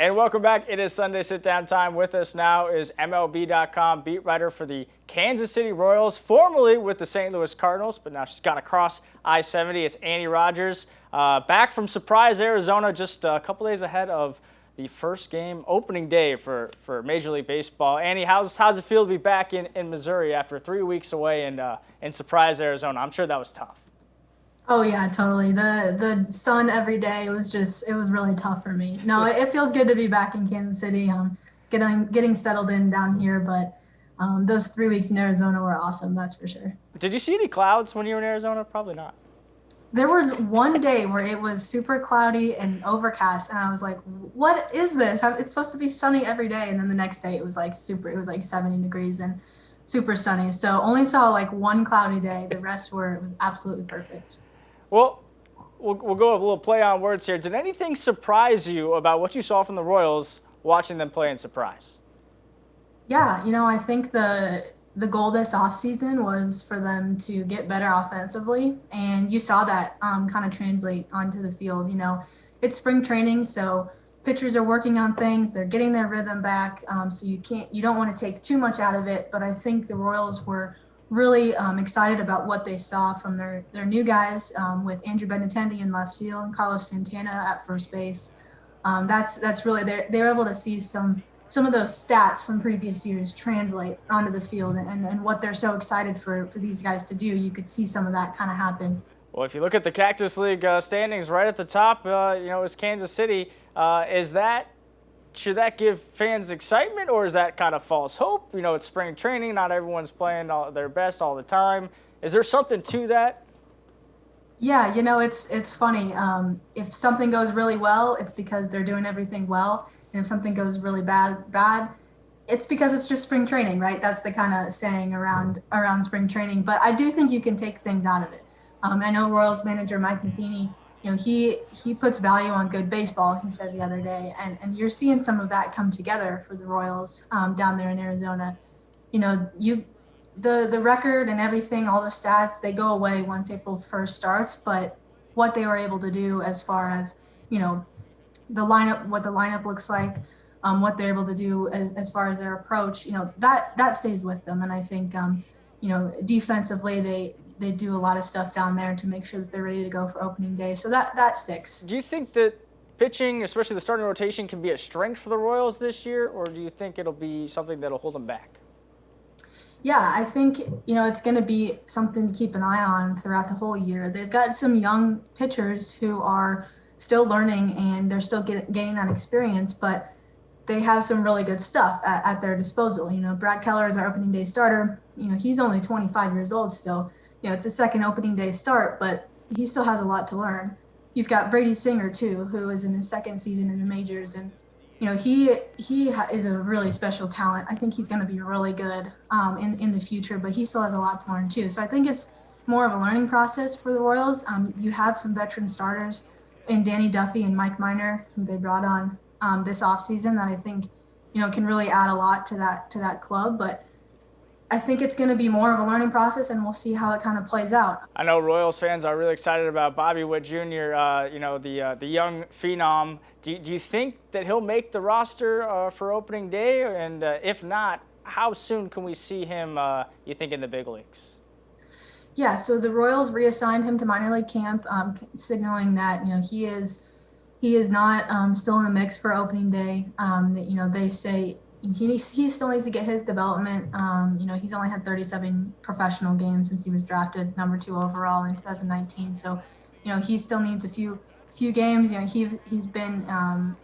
And welcome back. It is Sunday Sit Down time. With us now is MLB.com beat writer for the Kansas City Royals, formerly with the St. Louis Cardinals, but now she's gone across I-70. It's Annie Rogers, back from Surprise, Arizona, just a couple days ahead of the first game, opening day for Major League Baseball. Annie, how's it feel to be back in Missouri after 3 weeks away in Surprise, Arizona? I'm sure that was tough. Oh yeah, totally. The sun every day was it was really tough for me. No, it feels good to be back in Kansas City. Getting settled in down here, but those 3 weeks in Arizona were awesome. That's for sure. Did you see any clouds when you were in Arizona? Probably not. There was one day where it was super cloudy and overcast, and I was like, "What is this? It's supposed to be sunny every day." And then the next day it was like It was like 70 degrees and super sunny. So only saw like one cloudy day. The rest it was absolutely perfect. Well, we'll go a little play on words here. Did anything surprise you about what you saw from the Royals watching them play in Surprise? Yeah, I think the goal this offseason was for them to get better offensively, and you saw that kind of translate onto the field. It's spring training, so pitchers are working on things, they're getting their rhythm back, so you don't want to take too much out of it, but I think the Royals were really excited about what they saw from their new guys, with Andrew Benintendi in left field and Carlos Santana at first base. That's really they were able to see some of those stats from previous years translate onto the field, and what they're so excited for these guys to do. You could see some of that kind of happen. Well, if you look at the Cactus League standings, right at the top, is Kansas City. Should that give fans excitement, or is that kind of false hope? It's spring training. Not everyone's playing their best all the time. Is there something to that? Yeah, it's funny. If something goes really well, it's because they're doing everything well, and if something goes really bad, it's because it's just spring training, right? That's the kind of saying around spring training. But I do think you can take things out of it. I know Royals manager Mike Matheny, he puts value on good baseball, he said the other day, and you're seeing some of that come together for the Royals down there in Arizona. You know, you the record and everything, all the stats, they go away once April 1st starts, but what they were able to do as far as, what the lineup looks like, what they're able to do as far as their approach, that stays with them. And I think, defensively, they do a lot of stuff down there to make sure that they're ready to go for opening day. So that sticks. Do you think that pitching, especially the starting rotation, can be a strength for the Royals this year, or do you think it'll be something that'll hold them back? Yeah, I think, it's going to be something to keep an eye on throughout the whole year. They've got some young pitchers who are still learning, and they're still gaining that experience, but they have some really good stuff at their disposal. Brad Keller is our opening day starter. He's only 25 years old still. It's a second opening day start, but he still has a lot to learn. You've got Brady Singer too, who is in his second season in the majors, and he is a really special talent. I think he's going to be really good in the future, but he still has a lot to learn too. So I think it's more of a learning process for the Royals. You have some veteran starters in Danny Duffy and Mike Minor, who they brought on this offseason, that I think can really add a lot to that club. But I think it's going to be more of a learning process, and we'll see how it kind of plays out. I know Royals fans are really excited about Bobby Witt Jr., the young phenom. Do you think that he'll make the roster for opening day? And if not, how soon can we see him, you think, in the big leagues? Yeah, so the Royals reassigned him to minor league camp, signaling that he is not still in the mix for opening day. They say he still needs to get his development. He's only had 37 professional games since he was drafted number 2 overall in 2019. So, he still needs a few games. He's been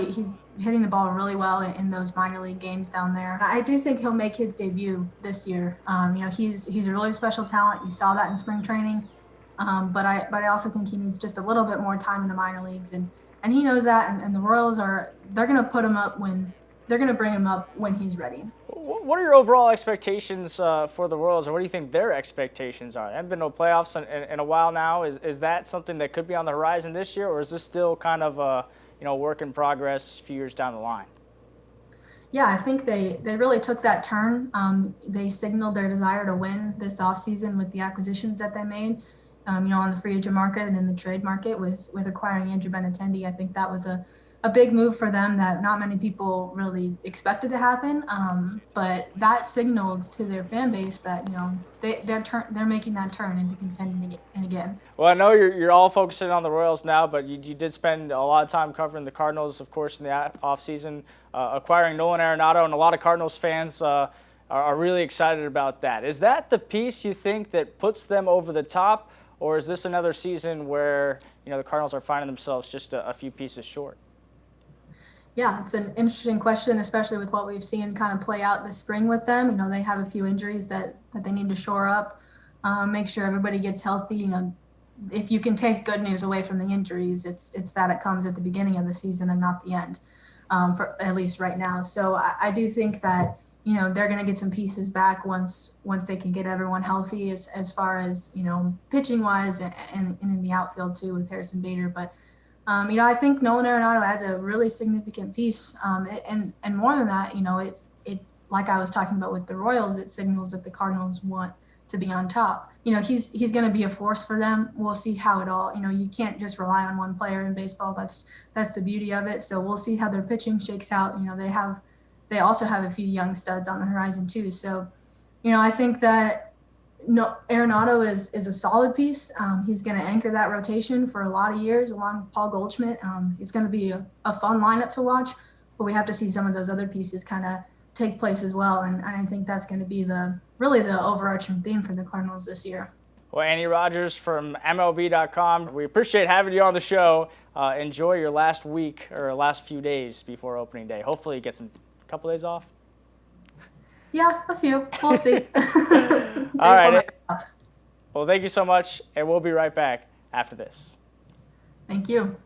he's hitting the ball really well in those minor league games down there. I do think he'll make his debut this year. He's a really special talent. You saw that in spring training. But I also think he needs just a little bit more time in the minor leagues, and he knows that. And the Royals they're going to put him up they're going to bring him up when he's ready. What are your overall expectations for the Royals, or what do you think their expectations are? There haven't been no playoffs in a while now. Is that something that could be on the horizon this year, or is this still kind of a work in progress a few years down the line? Yeah, I think they really took that turn. They signaled their desire to win this offseason with the acquisitions that they made, on the free agent market and in the trade market with acquiring Andrew Benintendi. I think that was a a big move for them that not many people really expected to happen. But that signaled to their fan base that, they're making that turn into contending again. Well, I know you're all focusing on the Royals now, but you did spend a lot of time covering the Cardinals, of course, in the offseason, acquiring Nolan Arenado, and a lot of Cardinals fans are really excited about that. Is that the piece you think that puts them over the top, or is this another season where the Cardinals are finding themselves just a few pieces short? Yeah, it's an interesting question, especially with what we've seen kind of play out this spring with them. They have a few injuries that they need to shore up, make sure everybody gets healthy. If you can take good news away from the injuries, it's that it comes at the beginning of the season and not the end, for at least right now. So I do think that they're going to get some pieces back once they can get everyone healthy, as far as pitching wise and in the outfield too with Harrison Bader. But I think Nolan Arenado adds a really significant piece, and more than that, it like I was talking about with the Royals, it signals that the Cardinals want to be on top. He's going to be a force for them. We'll see how it all. You can't just rely on one player in baseball. That's the beauty of it. So we'll see how their pitching shakes out. They also have a few young studs on the horizon too. So, I think that Arenado is a solid piece. He's going to anchor that rotation for a lot of years along with Paul Goldschmidt. It's going to be a fun lineup to watch, but we have to see some of those other pieces kind of take place as well. And I think that's going to be really the overarching theme for the Cardinals this year. Well, Annie Rogers from MLB.com, we appreciate having you on the show. Enjoy your last week or last few days before opening day. Hopefully you get a couple days off. Yeah, a few. We'll see. All right. Well, thank you so much, and we'll be right back after this. Thank you.